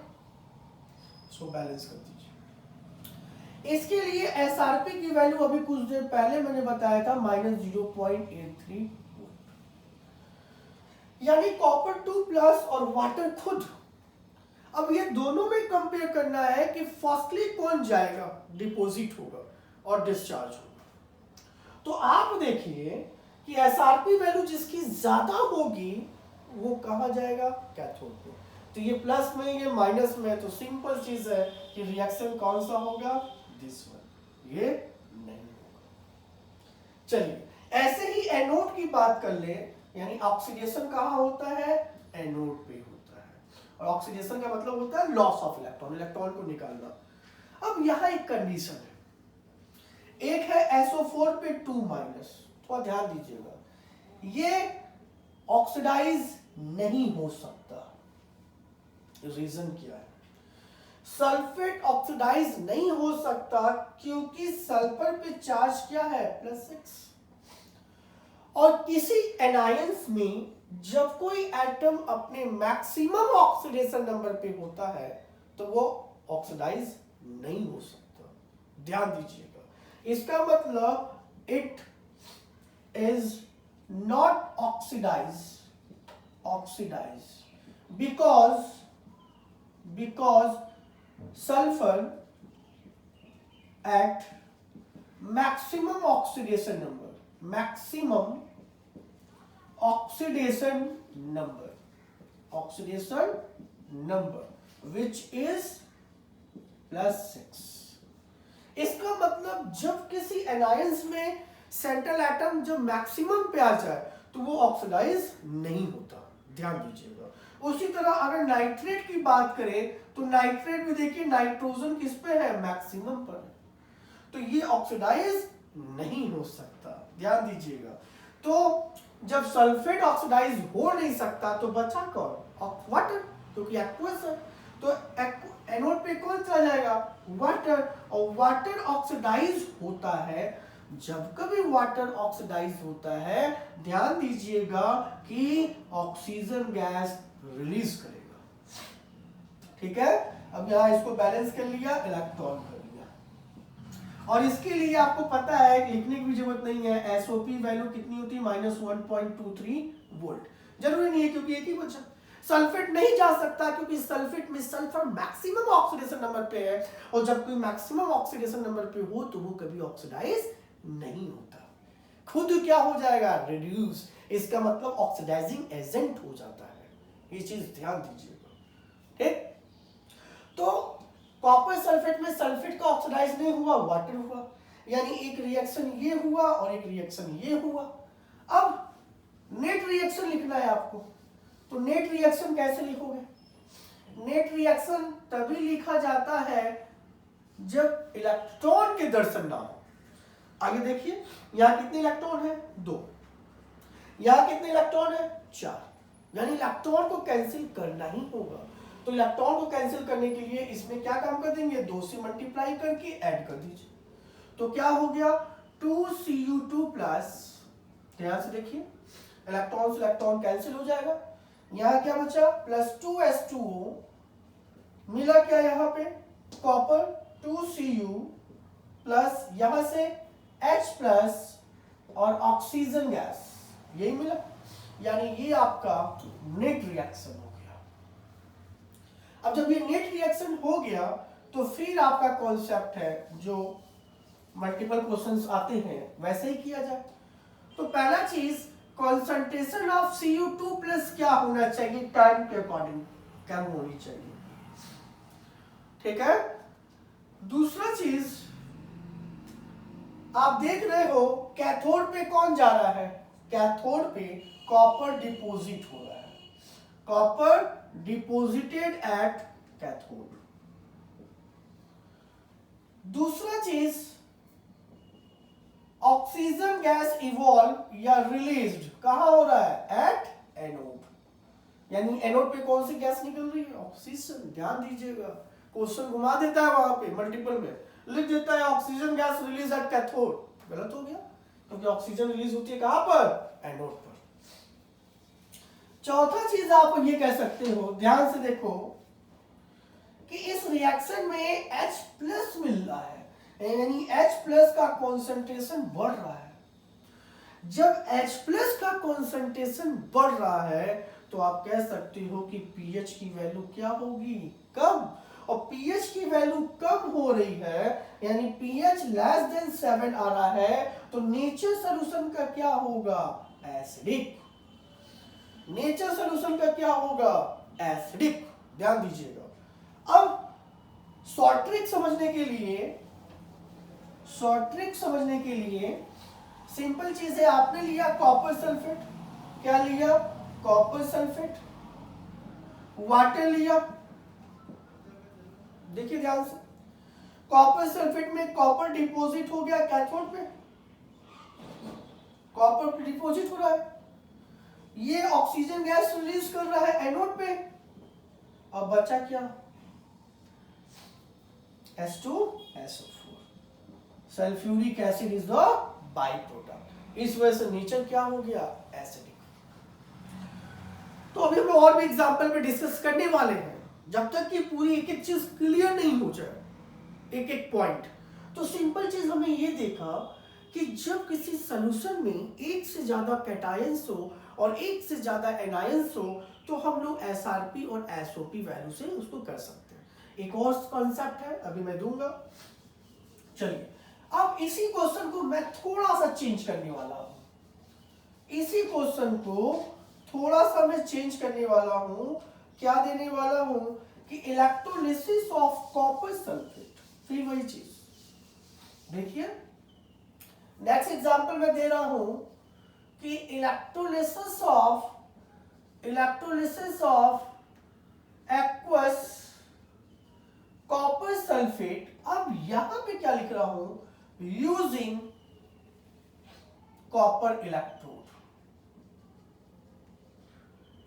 इसको बैलेंस कर दीजिए। इसके लिए एसआरपी की वैल्यू अभी कुछ देर पहले मैंने बताया था -0.83, यानी कॉपर 2+ और वाटर खुद। अब ये दोनों में कंपेयर करना है कि फर्स्टली कौन जाएगा, डिपॉजिट होगा और डिस्चार्ज होगा। तो आप देखिए कि एसआरपी वैल्यू जिसकी ज्यादा होगी वो कहां जाएगा, कैथोड पे। तो ये प्लस में, ये माइनस में, तो सिंपल चीज है कि रिएक्शन कौन सा होगा, दिस वन, ये नहीं होगा। चलिए ऐसे ही एनोड की बात कर ले, यानी ऑक्सीडेशन कहां होता है, एनोड पे होता है, और ऑक्सीडेशन का मतलब होता है लॉस ऑफ इलेक्ट्रॉन, इलेक्ट्रॉन को निकालना। अब यहां एक कंडीशन है, एक है SO4 पे 2-, थोड़ा ध्यान दीजिएगा, ये ऑक्सीडाइज नहीं हो सकता। रीजन क्या है, सल्फेट ऑक्सीडाइज नहीं हो सकता क्योंकि सल्फर पे चार्ज क्या है, +6। और किसी एनायंस में जब कोई एटम अपने मैक्सिमम ऑक्सीडेशन नंबर पे होता है तो वो ऑक्सीडाइज नहीं हो सकता। ध्यान दीजिएगा, इसका मतलब it is not oxidise because sulphur at maximum oxidation number which is +6। इसका मतलब जब किसी एनायंस में सेंट्रल एटम जब मैक्सिमम पे आ जाए तो वो ऑक्सीडाइज नहीं होता, ध्यान दीजिएगा। उसी तरह अगर नाइट्रेट की बात करें तो नाइट्रेट में देखिए नाइट्रोजन किस पे है, मैक्सिमम पर है, तो ये ऑक्सीडाइज नहीं हो सकता, ध्यान दीजिएगा। तो जब सल्फेट ऑक्सीडाइज हो नहीं सकता तो बचा कौन? वाटर, क्योंकि एक्वस है। तो एनोड पे कौन चला जाएगा? वाटर। और वाटर ऑक्सीडाइज होता है, जब कभी वाटर ऑक्सीडाइज होता है ध्यान दीजिएगा कि ऑक्सीजन गैस रिलीज करेगा। ठीक है, अब यहां इसको बैलेंस कर लिया, इलेक्ट्रॉन कर लिया। और इसके लिए आपको पता है लिखने की भी जरूरत नहीं है, एसओपी वैल्यू कितनी होती है? -1.23 वोल्ट। जरूरी नहीं है क्योंकि एक ही बचा। सल्फेट नहीं जा सकता क्योंकि सल्फेट में सल्फर मैक्सिमम ऑक्सीडेशन नंबर पे है, और जब कोई मैक्सिमम ऑक्सीडेशन नंबर पे हो तो वो कभी ऑक्सीडाइज नहीं होता, खुद क्या हो जाएगा? रिड्यूस। इसका मतलब ऑक्सीडाइजिंग एजेंट हो जाता है, ये चीज ध्यान दीजिएगा। ठीक, तो कॉपर सल्फेट में सल्फेट का ऑक्सीडाइज नहीं हुआ, वाटर हुआ, यानी एक रिएक्शन ये हुआ और एक रिएक्शन ये हुआ। अब नेट रिएक्शन लिखना है आपको, तो नेट रिएक्शन कैसे लिखोगे? नेट रिएक्शन तभी लिखा जाता है जब इलेक्ट्रॉन के दर्शन ना हो। आगे देखिए, यहां कितने इलेक्ट्रॉन है? 2। यहां कितने इलेक्ट्रॉन है? 4। यानी इलेक्ट्रॉन को कैंसिल करना ही होगा। तो इलेक्ट्रॉन को कैंसिल करने के लिए इसमें क्या काम कर देंगे? 2 से मल्टीप्लाई करके ऐड कर दीजिए। तो क्या हो गया? 2Cu2+, ध्यान से देखिए, इलेक्ट्रॉन से इलेक्ट्रॉन कैंसिल हो जाएगा, यहां क्या बचा? +2S2O, मिला क्या यहां पे? कॉपर 2Cu+, यहां से H+ और ऑक्सीजन गैस, यही मिला। यानी ये आपका नेट रिएक्शन हो गया। अब जब ये नेट रिएक्शन हो गया तो फिर आपका कॉन्सेप्ट है जो मल्टीपल क्वेश्चंस आते हैं वैसे ही किया जाए। तो पहला चीज, कॉन्सेंट्रेशन ऑफ Cu2+ क्या होना चाहिए? टाइम के अकॉर्डिंग कम होनी चाहिए। ठीक है, दूसरा चीज आप देख रहे हो कैथोड पे कौन जा रहा है? कैथोड पे कॉपर डिपॉजिट हो रहा है, कॉपर डिपॉजिटेड एट कैथोड। दूसरा चीज, ऑक्सीजन गैस इवॉल्व या रिलीज्ड कहां हो रहा है? At anode. यानी एनोड पे कौन सी गैस निकल रही है? ऑक्सीजन। ध्यान दीजिएगा, क्वेश्चन घुमा देता है वहां पे मल्टीपल में, लिख देता है oxygen gas release at cathode, गलत हो गया, क्योंकि ऑक्सीजन रिलीज होती है कहां पर? एनोड पर। चौथा चीज आप ये कह सकते हो, ध्यान से देखो, कि इस रिएक्शन में H+ मिल रहा है, यानी H+ का कॉन्सेंट्रेशन बढ़ रहा है। जब H+ का कॉन्सेंट्रेशन बढ़ रहा है तो आप कह सकते हो कि pH की वैल्यू क्या होगी? कम। और pH की वैल्यू कम हो रही है, यानी pH <7 आ रहा है, तो नेचर सॉल्यूशन का क्या होगा? एसिडिक। नेचर सॉल्यूशन का क्या होगा? एसिडिक। ध्यान दीजिएगा। अब शॉर्ट ट्रिक समझने के लिए सिंपल चीज है, आपने लिया कॉपर सल्फेट, क्या लिया? कॉपर सल्फेट, वाटर लिया, देखिए ध्यान से, कॉपर सल्फेट में कॉपर डिपॉजिट हो गया कैथोड पे, कॉपर डिपॉजिट हो रहा है, ये ऑक्सीजन गैस रिलीज कर रहा है एनोड पे। अब बचा क्या? H2SO4, sulphuric acid is the by product. इस वजह से नेचर क्या हो गया? एसिडिक। तो अभी हम लोग और भी एग्जांपल पे डिस्कस करने वाले हैं, जब तक कि पूरी एक एक चीज क्लियर नहीं हो जाए, एक एक पॉइंट। तो सिंपल चीज हमने ये देखा कि जब किसी सॉल्यूशन में एक से ज्यादा कैटायंस हो और एक से ज्यादा एनायंस हो तो हम लोग SRP और SOP वैल्यू से उसको कर सकते हैं। एक और कॉन्सेप्ट है, अभी मैं दूंगा। चलिए, अब इसी क्वेश्चन को मैं थोड़ा सा चेंज करने वाला हूं, इसी क्वेश्चन को थोड़ा सा मैं चेंज करने वाला हूं। क्या देने वाला हूं कि इलेक्ट्रोलिसिस ऑफ कॉपर सल्फेट, फिर वही चीज देखिए। नेक्स्ट एग्जांपल मैं दे रहा हूं कि electrolysis of aqueous copper sulphate. अब यहां पे क्या लिख रहा हूं? Using copper electrode.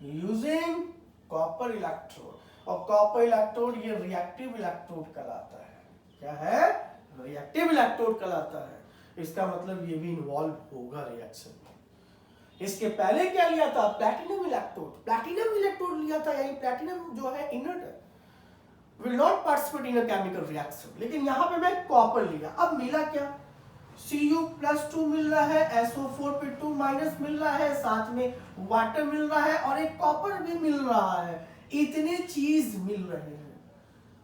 Using copper electrode. और कॉपर इलेक्ट्रोड ये रिएक्टिव इलेक्ट्रोड कहलाता है। क्या है? रिएक्टिव इलेक्ट्रोड कहलाता है। इसका मतलब ये भी इन्वॉल्व होगा रिएक्शन में। इसके पहले क्या लिया था? Platinum electrode. प्लैटिनम इलेक्ट्रोड लिया था, यानी प्लैटिनम जो है इनर्ट है, will not participate in a chemical reaction। लेकिन यहाँ पे मैं कॉपर लिया। अब मिला क्या? Cu+2 मिल रहा है, SO4 पे 2 माइनस मिल रहा है, साथ में वाटर मिल रहा है और एक कॉपर भी मिल रहा है। इतने चीज मिल रहे हैं।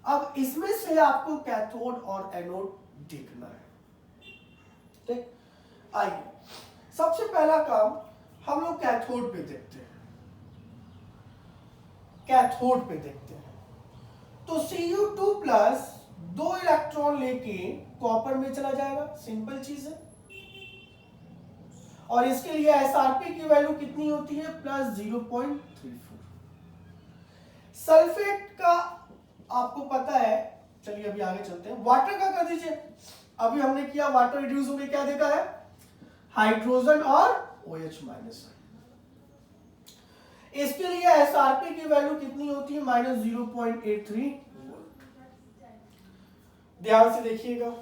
अब इसमें से आपको कैथोड और एनोड देखना है। ठीक, आइए सबसे पहला काम हम लोग कैथोड पे देखते हैं। कैथोड पे देखते हैं तो Cu2+ 2 इलेक्ट्रॉन लेके कॉपर में चला जाएगा, सिंपल चीज है। और इसके लिए SRP की वैल्यू कितनी होती है? +0.34। सल्फेट का आपको पता है, चलिए अभी आगे चलते हैं। वाटर का कर दीजिए। अभी हमने किया, वाटर रिड्यूस हो गया, क्या देखा है? हाइड्रोजन और OH-। इसके लिए SRP की वैल्यू कितनी होती है? -0.83 वोल्ट। ध्यान से देखिएगा,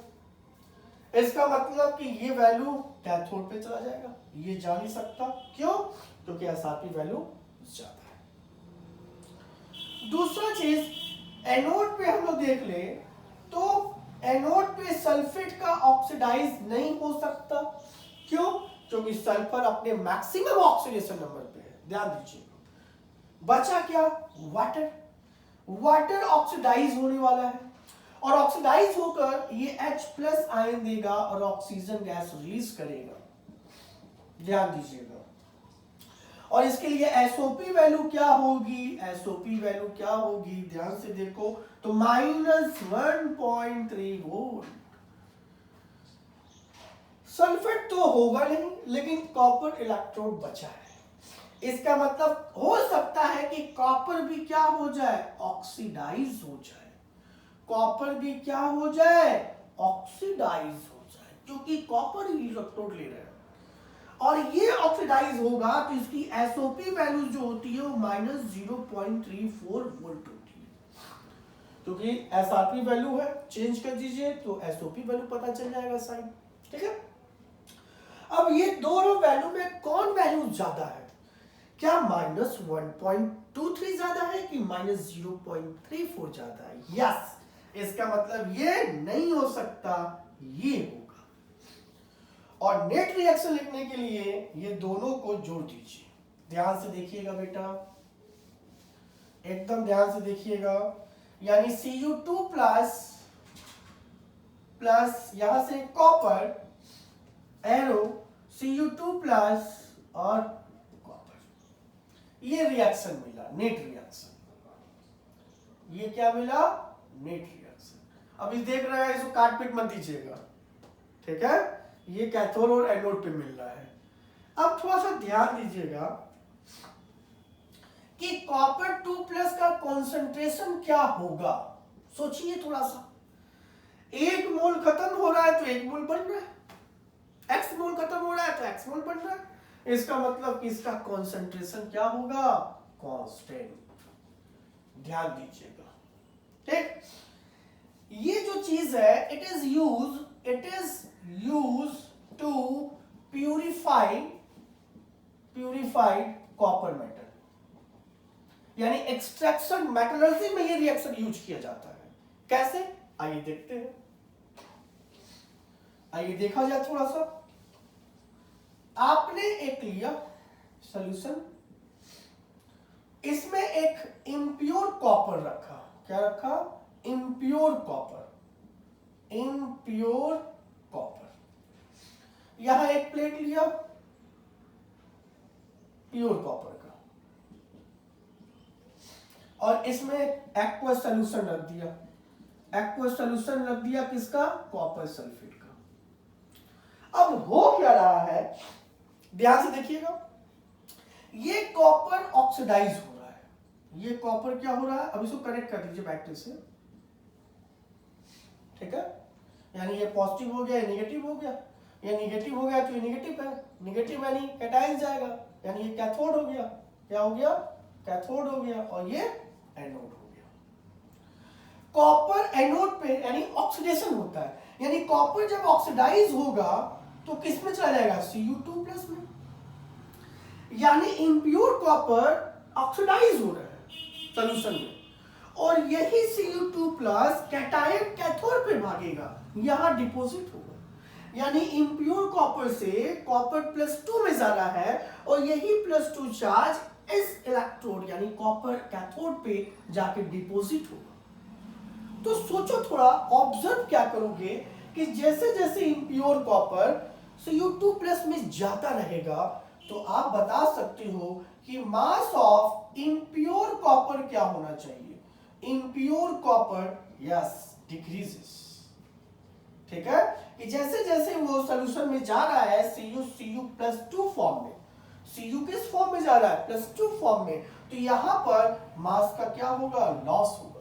इसका मतलब कि ये वैल्यू कैथोड पे चला जाएगा, ये जा नहीं सकता। क्यों? क्योंकि SRP वैल्यू ज्यादा है। दूसरा चीज, एनोड पे हम लोग देख ले तो एनोड पे सल्फेट का ऑक्सीडाइज नहीं हो सकता। क्यों? क्योंकि सल्फर अपने मैक्सिमम ऑक्सीडेशन नंबर पे है। ध्यान दीजिए। बचा क्या? वाटर। वाटर ऑक्सीडाइज होने वाला है और ऑक्सीडाइज होकर ये H+ आयन देगा और ऑक्सीजन गैस रिलीज करेगा। ध्यान दीजिएगा। और इसके लिए SOP वैल्यू क्या होगी? SOP वैल्यू क्या होगी? ध्यान से देखो तो -1.3 वोल्ट। सल्फेट तो होगा नहीं, लेकिन कॉपर इलेक्ट्रोड बचा है। इसका मतलब हो सकता है कि कॉपर भी क्या हो जाए? ऑक्सीडाइज हो जाए। कॉपर भी क्या हो जाए? ऑक्सीडाइज हो जाए, क्योंकि कॉपर इलेक्ट्रोड ले रहे हैं और ये ऑक्सीडाइज होगा तो इसकी SOP वैल्यू जो होती है वो -0.34 वोल्ट होती है। क्योंकि SRP वैल्यू है, चेंज कर दीजिए तो SOP वैल्यू पता चल जाएगा साइन। ठीक है। अब ये दोनों वैल्यू में कौन वैल्यू ज्यादा है? क्या -1.23 ज्यादा है कि -0.34 ज्यादा है? यस। इसका मतलब ये नहीं हो सकता, ये होगा। और नेट रिएक्शन लिखने के लिए ये दोनों को जोड़ दीजिए। ध्यान से देखिएगा बेटा, एकदम ध्यान से देखिएगा। यानी Cu2+ प्लस यहां से कॉपर, एरो Cu2+ और कॉपर, ये रिएक्शन मिला, नेट रिएक्शन। ये क्या मिला? Net reaction. अभी देख रहे हैं, इसको काट पीट मत दीजिएगा। ठीक है, ये कैथोड और एनोड पे मिल रहा है। अब थोड़ा सा ध्यान दीजिएगा कि कॉपर 2+ का कॉन्सेंट्रेशन क्या होगा। सोचिए थोड़ा सा। 1 मोल खत्म हो रहा है तो 1 मोल बन रहा है, x मोल खत्म हो रहा है तो x मोल बन रहा है। इसका मतलब कि इसका कॉन्सेंट्रेशन क्या होगा? कांस्टेंट। ध्यान दीजिएगा। ठीक, ये जो चीज है, it is use to purified copper metal, यानी एक्सट्रैक्शन मेटलर्जी में ये रिएक्शन यूज किया जाता है। कैसे? आइए देखते हैं। आइए देखा जाए थोड़ा सा। आपने एक लिया सॉल्यूशन, इसमें एक इम्प्योर कॉपर रखा। क्या रखा? Impure copper. Impure copper. यहां एक प्लेट लिया प्योर कॉपर का और इसमें एक्वस सॉल्यूशन रख दिया। एक्वस सॉल्यूशन रख दिया किसका? कॉपर सल्फेट का। अब हो क्या रहा है, ध्यान से देखिएगा। ये कॉपर ऑक्सीडाइज हो रहा है। ये कॉपर क्या हो रहा है? अब इसको कनेक्ट कर दीजिए बैटरी से। ठीक है, यानी ये पॉजिटिव हो गया, ये नेगेटिव हो गया। ये नेगेटिव हो गया तो ये नेगेटिव है, नेगेटिव यानी कैटायन जाएगा, यानी ये कैथोड हो गया। क्या हो गया? कैथोड हो गया और ये एनोड हो गया। कॉपर एनोड पे यानी ऑक्सीडेशन होता है, यानी कॉपर जब ऑक्सीडाइज होगा तो किस में चला जाएगा, Cu2+ में, यानी इम्प्योर कॉपर ऑक्सीडाइज हो रहा है सॉल्यूशन में, और यही Cu2+ कैटायन कैथोड पे भागेगा, यहां डिपॉजिट होगा, यानी इम्प्योर कॉपर से कॉपर +2 में जा रहा है और यही +2 चार्ज इस इलेक्ट्रोड यानी कॉपर कैथोड पे जाके डिपॉजिट होगा। तो सोचो थोड़ा, ऑब्जर्व क्या करोगे कि जैसे जैसे इम्प्योर कॉपर Cu2+ में जाता रहेगा तो आप बता सकते हो कि मास ऑफ इम्प्योर कॉपर क्या होना चाहिए, इम्प्योर कॉपर यस डिक्रीजेस। ठीक है, कि जैसे जैसे वो सॉल्यूशन में जा रहा है Cu+2 फॉर्म में, Cu किस फॉर्म में जा रहा है, +2 फॉर्म में, तो यहां पर मास का क्या होगा, लॉस होगा।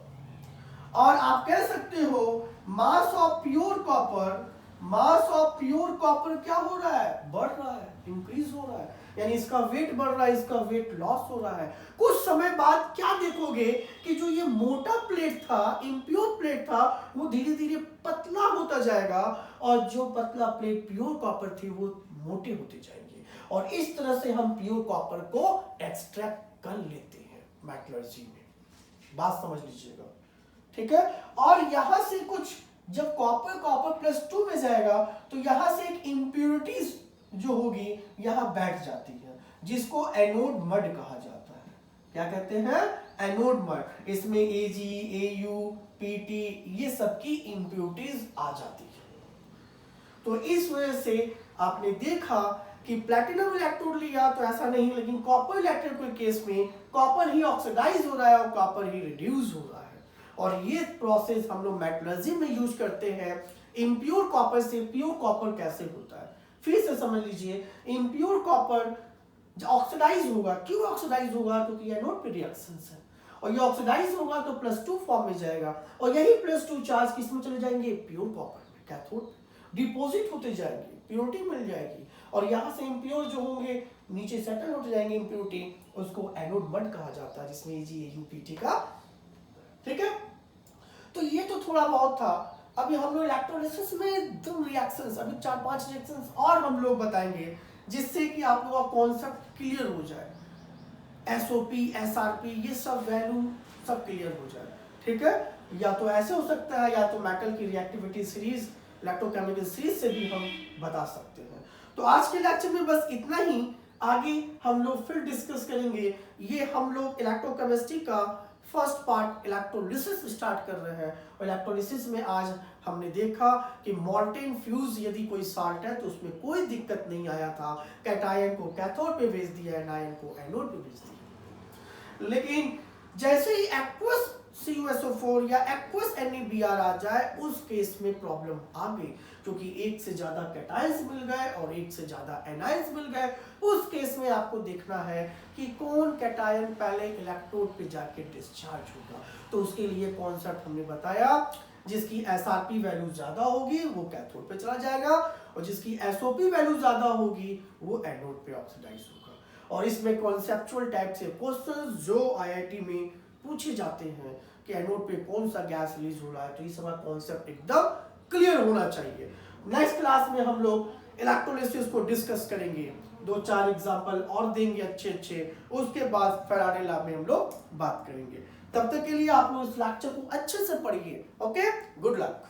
और आप कह सकते हो mass of pure copper, mass of pure copper क्या हो रहा है, बढ़ रहा है, इंक्रीज हो रहा है, यानी इसका वेट बढ़ रहा है, इसका वेट लॉस हो रहा है। कुछ समय बाद क्या देखोगे कि जो ये मोटा प्लेट था, इम्प्योर प्लेट था, वो धीरे धीरे पतला होता जाएगा और जो पतला प्लेट प्योर कॉपर थी वो मोटे होते जाएंगे, और इस तरह से हम प्योर कॉपर को एक्सट्रैक्ट कर लेते हैं मेटलर्जी में। बात समझ लीजिएगा, ठीक है। और यहां से कुछ जब कॉपर +2 में जाएगा तो यहां से एक इम्प्योरिटीज जो होगी यहां बैठ जाती है, जिसको एनोड मड कहा जाता है। क्या कहते हैं, एनोड मड। इसमें Ag, Au, Pt ये सब की इम्प्योरिटीज आ जाती है। तो इस वजह से आपने देखा कि प्लैटिनम इलेक्ट्रोड लिया तो ऐसा नहीं, लेकिन कॉपर इलेक्ट्रोड के केस में कॉपर ही ऑक्सीडाइज हो रहा है और कॉपर ही रिड्यूस हो रहा है, और ये प्रोसेस हम लोग मेटलर्जी में यूज करते हैं। इम्प्योर कॉपर से प्योर कॉपर कैसे होता है, फिर से समझ लीजिए। इम्प्योर कॉपर ऑक्सीडाइज होगा, क्यों ऑक्सीडाइज होगा, क्योंकि एनोड पे रिएक्शंस है, और ये ऑक्सीडाइज होगा तो +2 फॉर्म में जाएगा, और यही +2 चार्ज किस में चले जाएंगे, प्योर कॉपर में, कैथोड डिपॉजिट होते जाएंगे, प्योरिटी मिल जाएगी, और यहां से इम्प्योर जो होंगे नीचे सेटल होते जाएंगे इम्प्योरिटी, उसको एनोड मड कहा जाता है, जिसमें Ag, Au, Pt का। ठीक है, तो ये तो थोड़ा बहुत था। अभी हम लोग इलेक्ट्रोलिसिस में 2 रिएक्शंस, अभी 4-5 रिएक्शंस और हम लोग बताएंगे, जिससे कि आप लोगों का कॉन्सेप्ट क्लियर हो जाए, SOP, SRP ये सब वैल्यू सब क्लियर हो जाए। ठीक है, या तो ऐसे हो सकता है, या तो मेटल की रिएक्टिविटी सीरीज, इलेक्ट्रोकेमिकल सीरीज से भी हम बता सकते हैं। तो आज के लेक्चर में बस इतना ही, आगे हम लोग फिर डिस्कस करेंगे। ये हम लोग इलेक्ट्रोकेमिस्ट्री का फर्स्ट पार्ट इलेक्ट्रोलिसिस स्टार्ट कर रहे हैं, और इलेक्ट्रोलिसिस में आज हमने देखा कि मॉल्टेन फ्यूज यदि कोई साल्ट है तो उसमें कोई दिक्कत नहीं आया था, कैटायन को कैथोड पे भेज दिया, एनायन को एनोड पे भेज दिया। लेकिन जैसे ही एक्वस CuSO4 या एक्वस NaBr आ जाए, उस केस में प्रॉब्लम आ गई, क्योंकि एक से ज्यादा कैटायंस मिल गए और एक से ज्यादा एनायंस मिल गए। उस केस में आपको देखना है कि कौन कैटायन पहले इलेक्ट्रोड पे जाके डिस्चार्ज होगा। तो उसके लिए कॉन्सेप्ट हमने बताया, जिसकी SRP वैल्यू ज्यादा होगी वो कैथोड पे चला जाएगा, और जिसकी SOP वैल्यू ज्यादा होगी वो एनोड पे ऑक्सीडाइज होगा। और इसमें कॉन्सेप्चुअल टाइप से क्वेश्चंस जो IIT में पूछे जाते हैं कि एनोड पे कौन सा गैस रिलीज हो रहा है, तो ये सब कॉन्सेप्ट एकदम क्लियर होना चाहिए। नेक्स्ट क्लास में हम लोग इलेक्ट्रोलिसिस को डिस्कस करेंगे, 2-4 एग्जांपल और देंगे अच्छे, उसके बाद फैराडे लॉ में हम लोग बात करेंगे। तब तक के लिए आप लोग इस लेक्चर को अच्छे से पढ़िए। Okay, good luck.